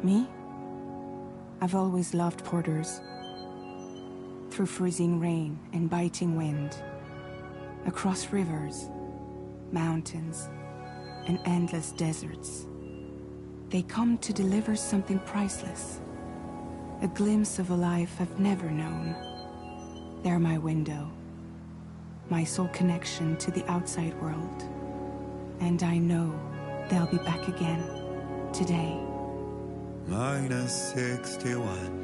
Me? I've always loved porters. Through freezing rain and biting wind, across rivers, mountains, and endless deserts, they come to deliver something priceless, a glimpse of a life I've never known. They're my window, my sole connection to the outside world. And I know they'll be back again, today. -61.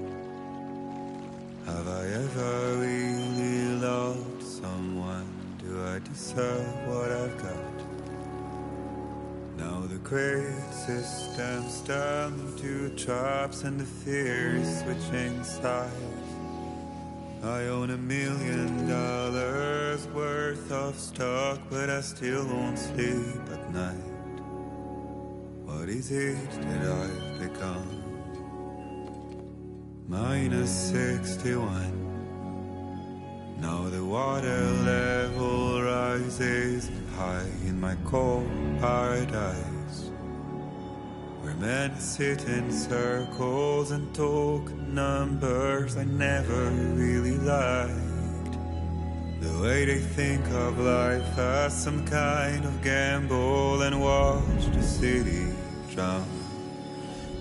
Have I ever really loved someone? Do I deserve what I've got? Now the great systems turn to traps and the fears switching sides. I own $1 million worth of stock, but I still won't sleep at night. What is it that I've become? -61. Now the water level rises high in my cold paradise, where men sit in circles and talk numbers I never really liked. The way they think of life as some kind of gamble and watch the city drown.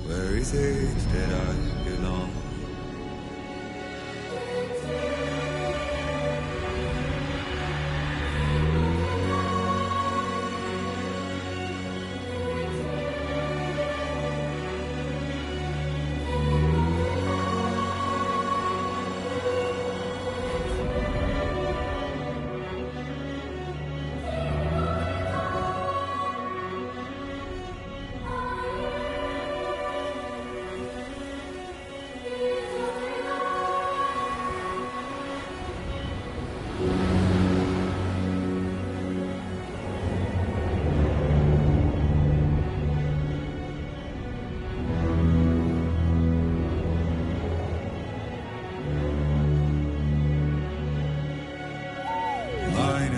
Where is it that I belong?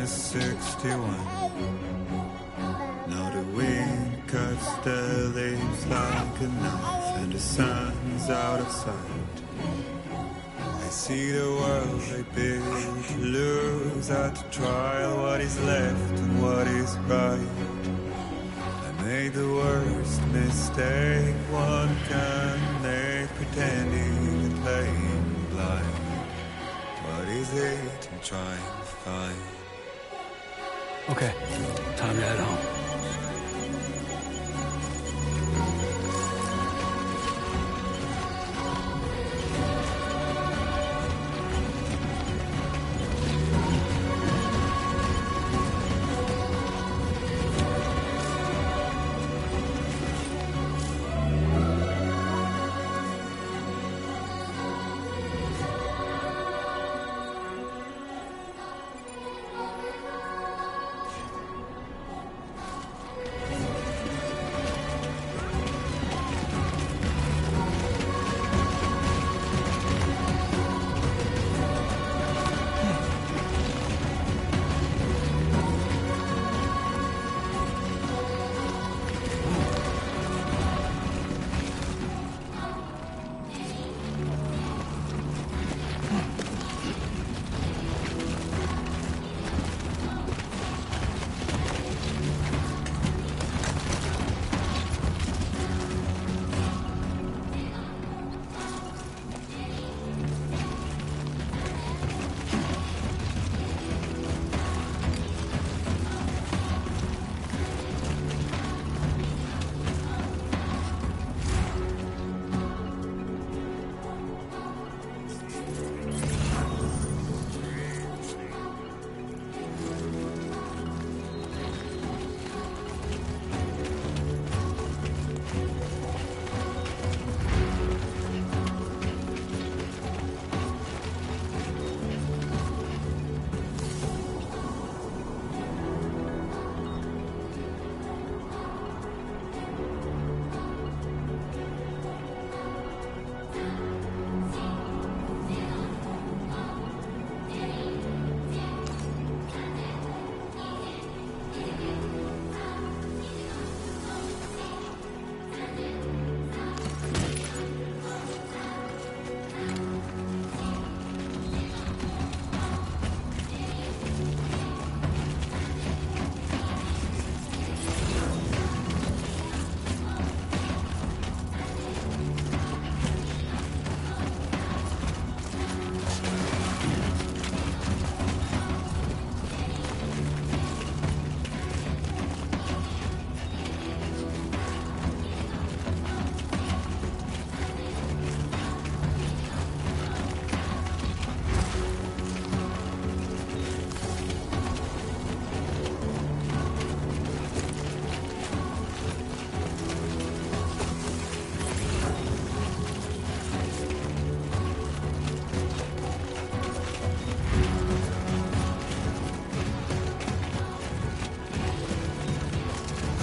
-61. Now the wind cuts the leaves like a knife, and the sun's out of sight. I see the world I built to lose at the trial, what is left and what is right. I made the worst mistake one can make, pretending and playing blind. What is it I'm trying to find? Okay, time to head home.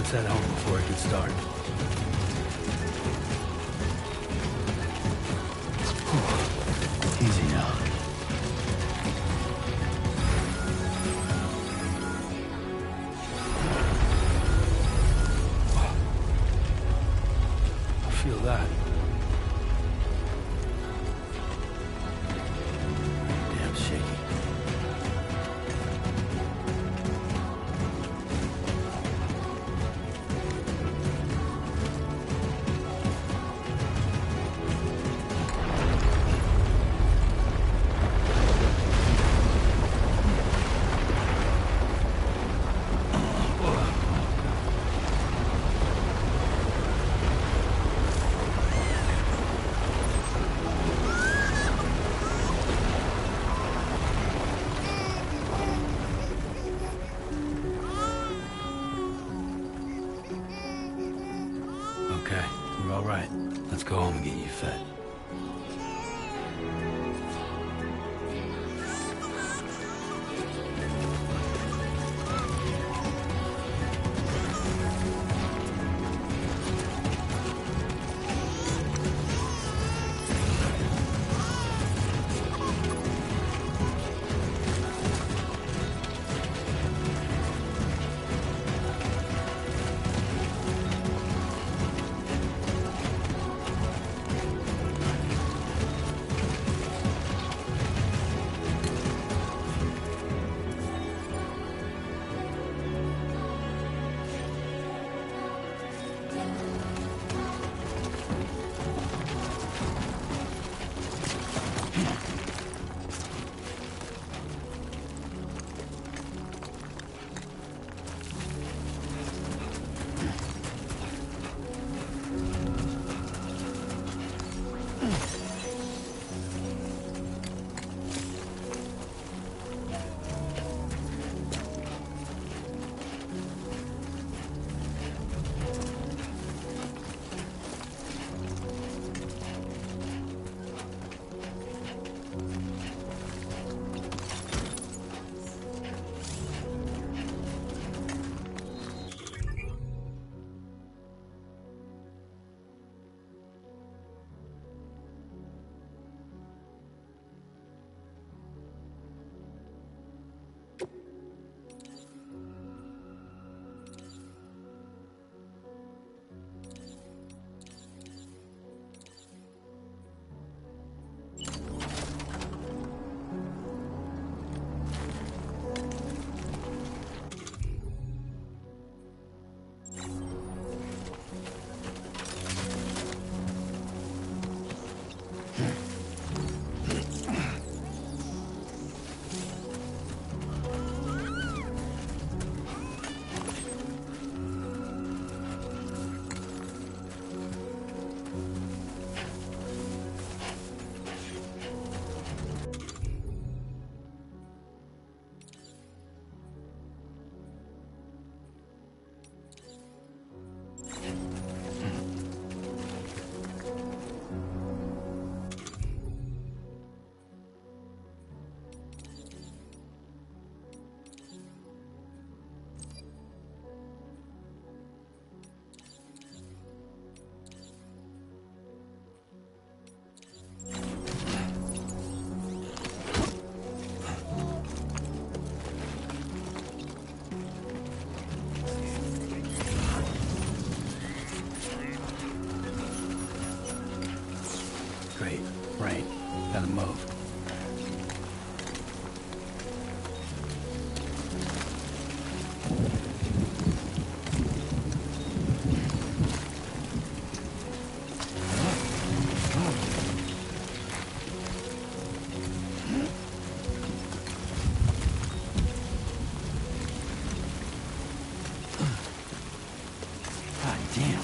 Let's head home before it gets dark. Easy now. I feel that. Damn shaky. Okay, you're all right. Let's go home and get you fed. Great. Right. Gotta move. God damn.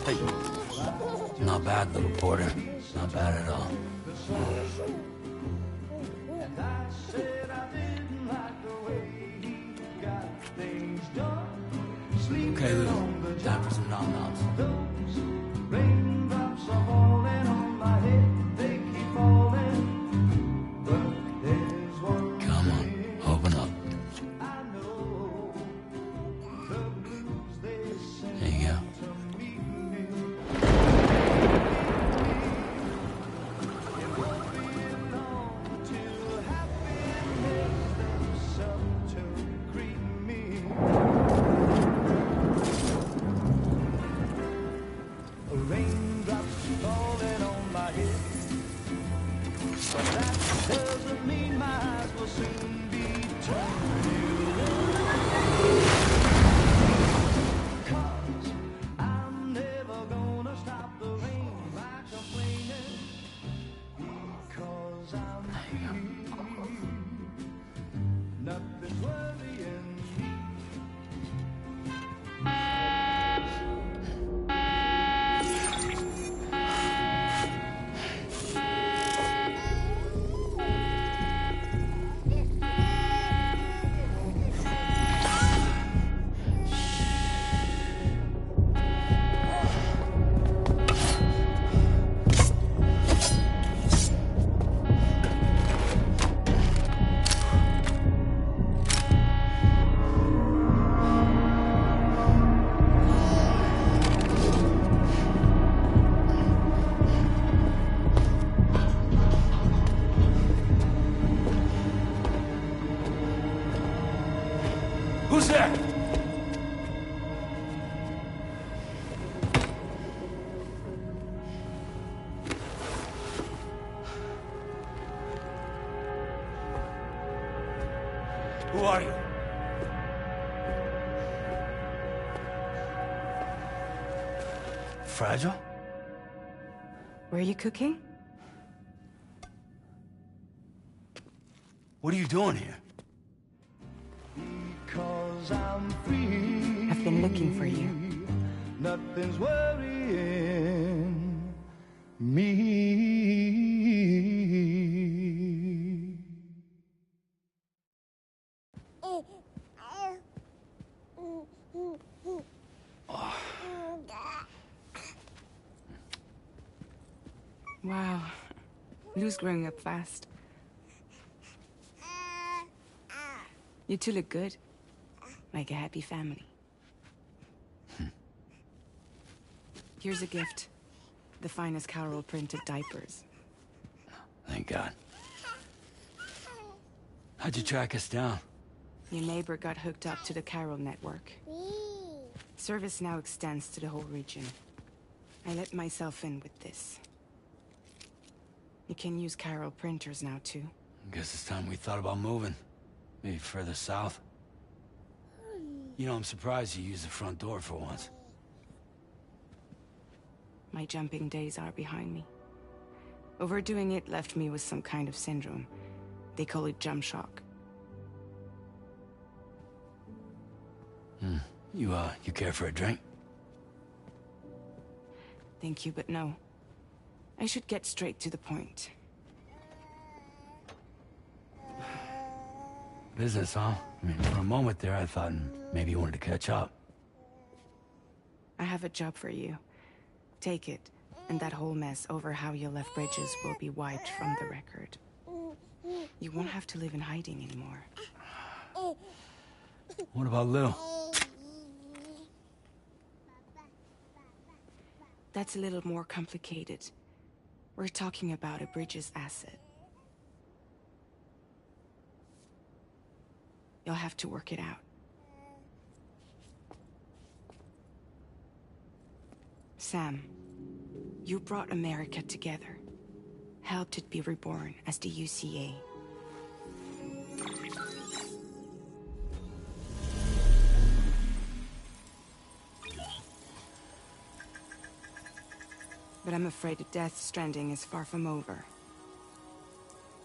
Hey. Not bad, little Porter. Not bad at all. Okay, Lou. Time for some nom-noms. Come on, open up. There you go. Who's there? Who are you? Fragile? Were you cooking? What are you doing here? I've been looking for you. Nothing's worrying me. Wow. Lou's growing up fast. You two look good. Like a happy family. Here's a gift. The finest Carol printed diapers. Thank God. How'd you track us down? Your neighbor got hooked up to the Carol network. Service now extends to the whole region. I let myself in with this. You can use Carol printers now, too. Guess it's time we thought about moving. Maybe further south. You know, I'm surprised you used the front door for once. My jumping days are behind me. Overdoing it left me with some kind of syndrome. They call it jump shock. You care for a drink? Thank you, but no. I should get straight to the point. Business, huh? I mean, for a moment there, I thought maybe you wanted to catch up. I have a job for you. Take it, and that whole mess over how you left Bridges will be wiped from the record. You won't have to live in hiding anymore. What about Lil? That's a little more complicated. We're talking about a Bridges asset. You'll have to work it out. Sam, you brought America together. Helped it be reborn as the UCA. But I'm afraid that Death Stranding is far from over.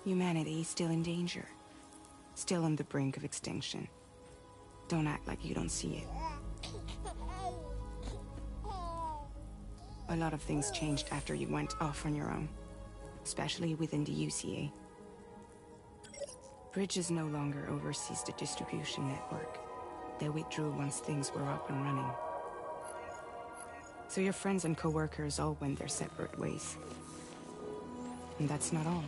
Humanity is still in danger. Still on the brink of extinction. Don't act like you don't see it. A lot of things changed after you went off on your own. Especially within the UCA. Bridges no longer oversees the distribution network. They withdrew once things were up and running. So your friends and co-workers all went their separate ways. And that's not all.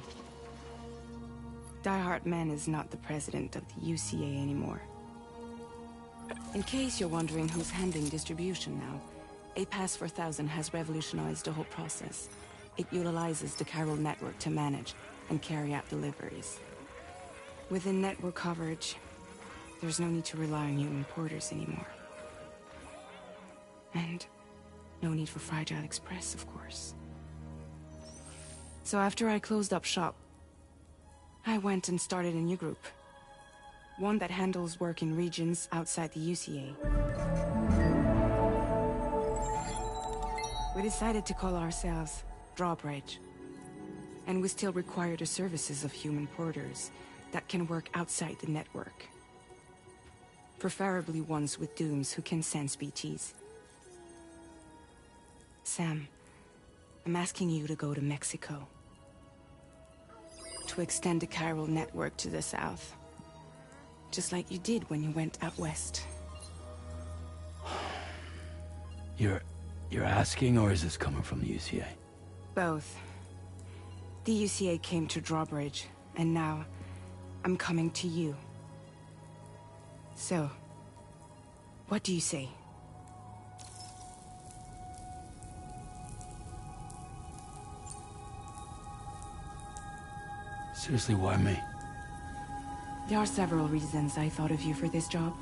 Die Hartman is not the president of the UCA anymore. In case you're wondering who's handling distribution now, A Pass 4000 has revolutionized the whole process. It utilizes the chiral network to manage and carry out deliveries. Within network coverage, there's no need to rely on human porters anymore. And no need for Fragile Express, of course. So after I closed up shop, I went and started a new group. One that handles work in regions outside the UCA. We decided to call ourselves Drawbridge. And we still require the services of human porters that can work outside the network. Preferably ones with dooms who can sense BTs. Sam, I'm asking you to go to Mexico. To extend the chiral network to the south. Just like you did when you went out west. You're asking, or is this coming from the UCA? Both. The UCA came to Drawbridge, and now I'm coming to you. So, what do you say? Seriously, why me? There are several reasons I thought of you for this job.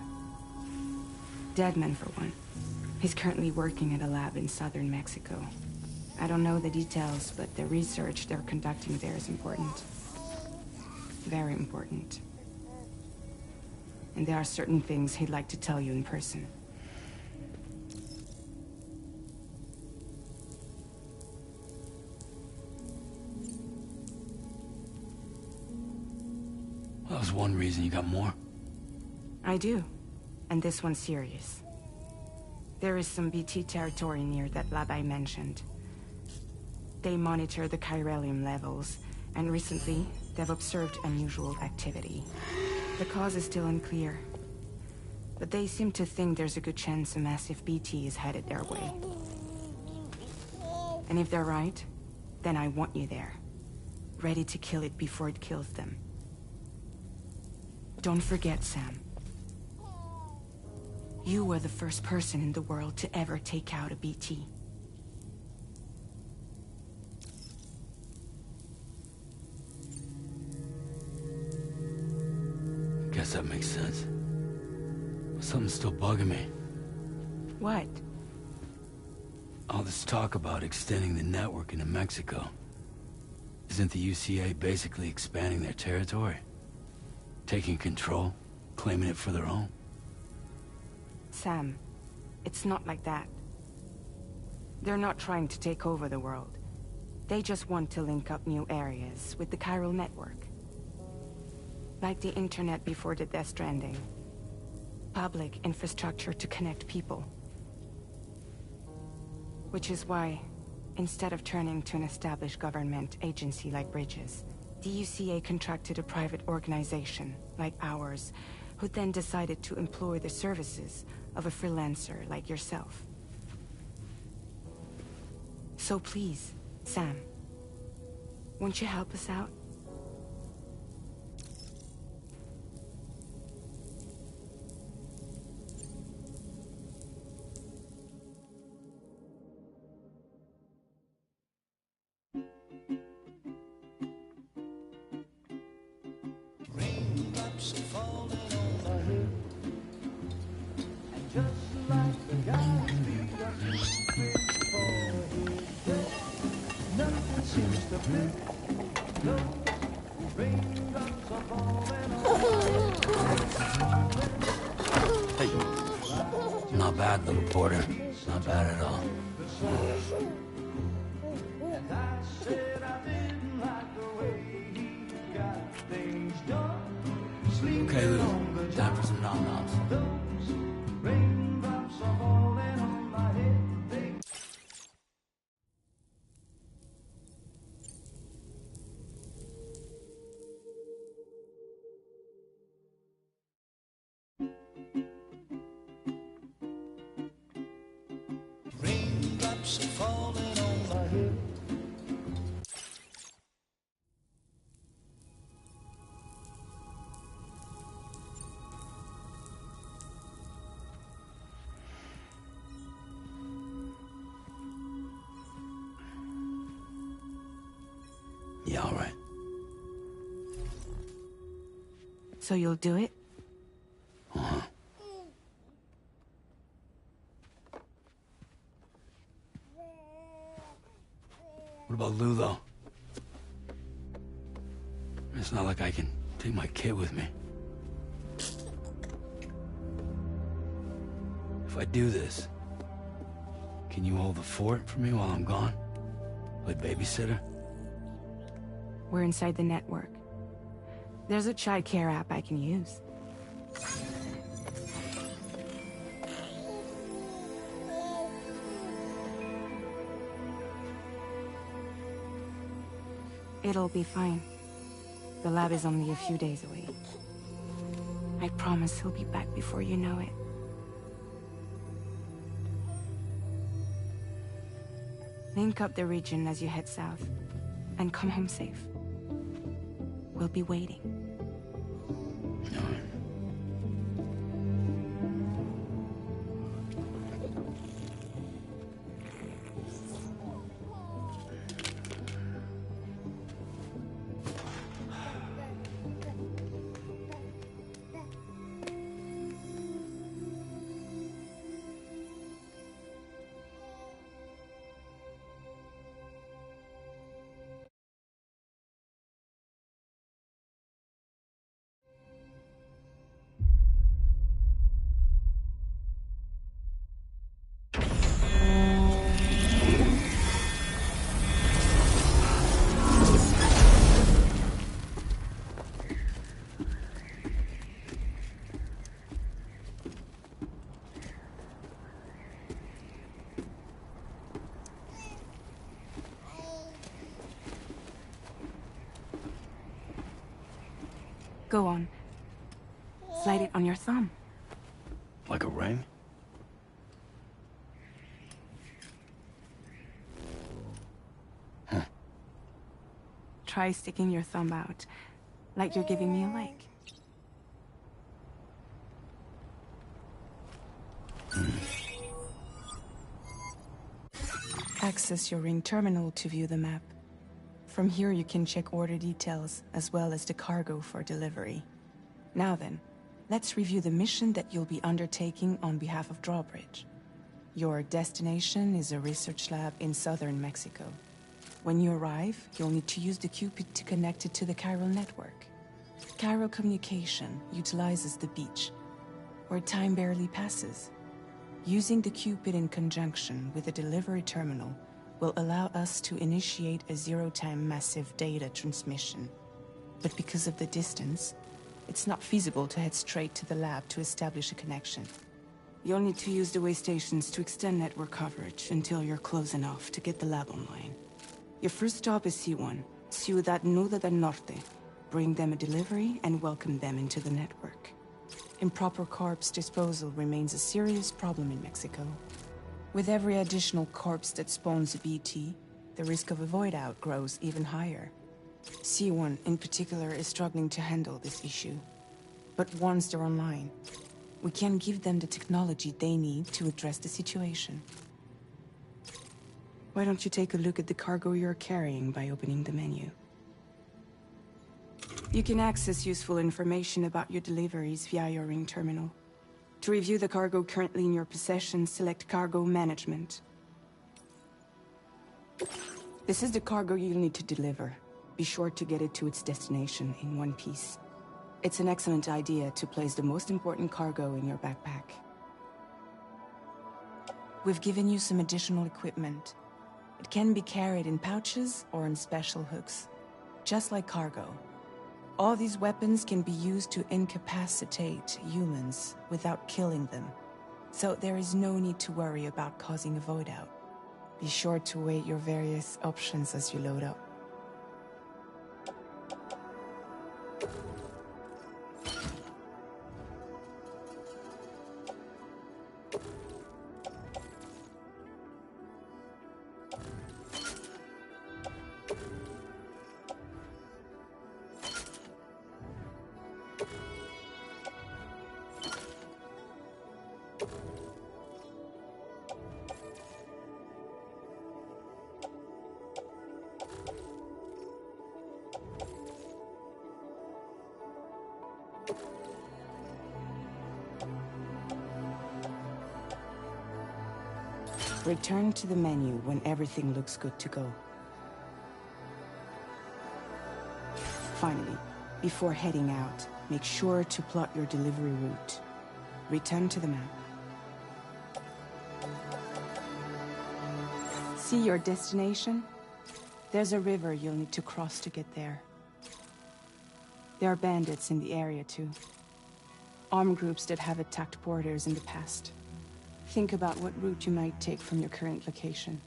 Deadman, for one. He's currently working at a lab in southern Mexico. I don't know the details, but the research they're conducting there is important. Very important. And there are certain things he'd like to tell you in person. Well, that was one reason. You got more? I do. And this one's serious. There is some BT territory near that lab I mentioned. They monitor the chiralium levels, and recently, they've observed unusual activity. The cause is still unclear, but they seem to think there's a good chance a massive BT is headed their way. And if they're right, then I want you there, ready to kill it before it kills them. Don't forget, Sam. You were the first person in the world to ever take out a BT. Guess that makes sense. But something's still bugging me. What? All this talk about extending the network into Mexico. Isn't the UCA basically expanding their territory? Taking control? Claiming it for their own? Sam, it's not like that. They're not trying to take over the world. They just want to link up new areas with the chiral network. Like the internet before the Death Stranding. Public infrastructure to connect people. Which is why, instead of turning to an established government agency like Bridges, the UCA contracted a private organization, like ours, who then decided to employ the services of a freelancer like yourself. So please, Sam, won't you help us out? Raindrops are falling on my head, and just like the guy's feet got nothing seems to fit. No, raindrops are falling on my head. Hey. Not bad, little porter. Not bad at all. And I said I didn't like the way he got things done. Okay, Sleeping Lou. on the Time job. for some nom-noms. Those raindrops are falling on my head. They raindrops are falling on my head. Yeah, all right. So you'll do it? Uh-huh. What about Lou, though? It's not like I can take my kid with me. If I do this, can you hold the fort for me while I'm gone? Play babysitter? We're inside the network. There's a child care app I can use. It'll be fine. The lab is only a few days away. I promise he'll be back before you know it. Link up the region as you head south, and come home safe. We'll be waiting. All right. Go on. Slide it on your thumb. Like a ring? Huh. Try sticking your thumb out, like you're giving me a like. Access your ring terminal to view the map. From here you can check order details, as well as the cargo for delivery. Now then, let's review the mission that you'll be undertaking on behalf of Drawbridge. Your destination is a research lab in southern Mexico. When you arrive, you'll need to use the Cupid to connect it to the chiral network. Chiral communication utilizes the beach, where time barely passes. Using the Cupid in conjunction with the delivery terminal will allow us to initiate a zero-time massive data transmission. But because of the distance, it's not feasible to head straight to the lab to establish a connection. You'll need to use the way stations to extend network coverage until you're close enough to get the lab online. Your first stop is C1, Ciudad Nuda del Norte. Bring them a delivery and welcome them into the network. Improper corpse disposal remains a serious problem in Mexico. With every additional corpse that spawns a BT, the risk of a void out grows even higher. C1 in particular is struggling to handle this issue. But once they're online, we can give them the technology they need to address the situation. Why don't you take a look at the cargo you're carrying by opening the menu? You can access useful information about your deliveries via your ring terminal. To review the cargo currently in your possession, select Cargo Management. This is the cargo you'll need to deliver. Be sure to get it to its destination in one piece. It's an excellent idea to place the most important cargo in your backpack. We've given you some additional equipment. It can be carried in pouches or on special hooks, just like cargo. All these weapons can be used to incapacitate humans without killing them. So there is no need to worry about causing a void out. Be sure to weigh your various options as you load up. Return to the menu when everything looks good to go. Finally, before heading out, make sure to plot your delivery route. Return to the map. See your destination? There's a river you'll need to cross to get there. There are bandits in the area too. Armed groups that have attacked borders in the past. Think about what route you might take from your current location.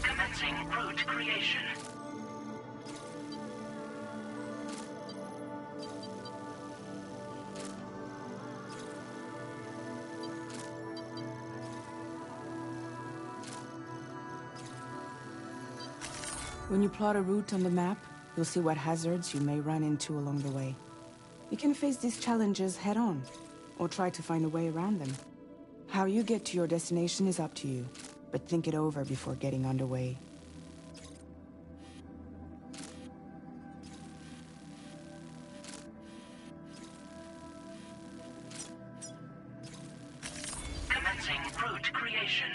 Commencing route creation. When you plot a route on the map, you'll see what hazards you may run into along the way. You can face these challenges head-on, or try to find a way around them. How you get to your destination is up to you, but think it over before getting underway. Commencing route creation.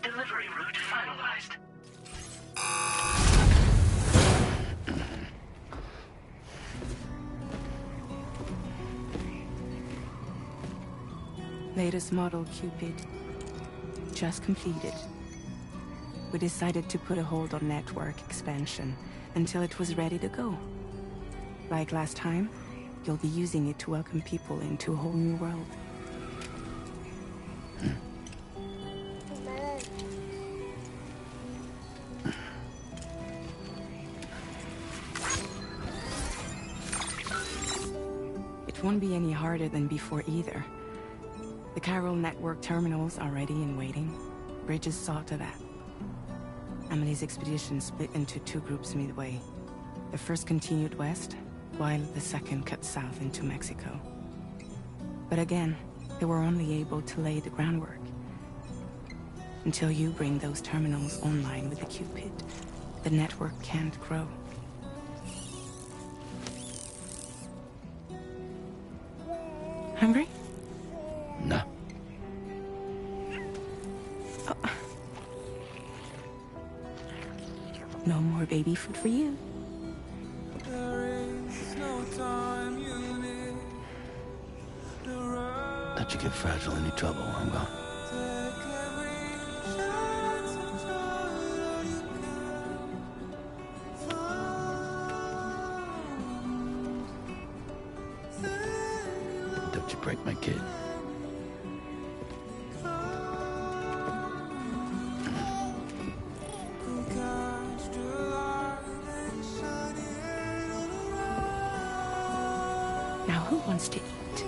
Delivery route finalized. Latest model Cupid. Just completed. We decided to put a hold on network expansion until it was ready to go. Like last time, you'll be using it to welcome people into a whole new world. It won't be any harder than before either. The chiral network terminals are ready and waiting. Bridges saw to that. Emily's expedition split into two groups midway. The first continued west, while the second cut south into Mexico. But again, they were only able to lay the groundwork. Until you bring those terminals online with the Cupid, the network can't grow. Hungry? No. Oh. No more baby food for you. Let you get fragile any trouble while I'm gone. Don't you break my kid. Now who wants to eat?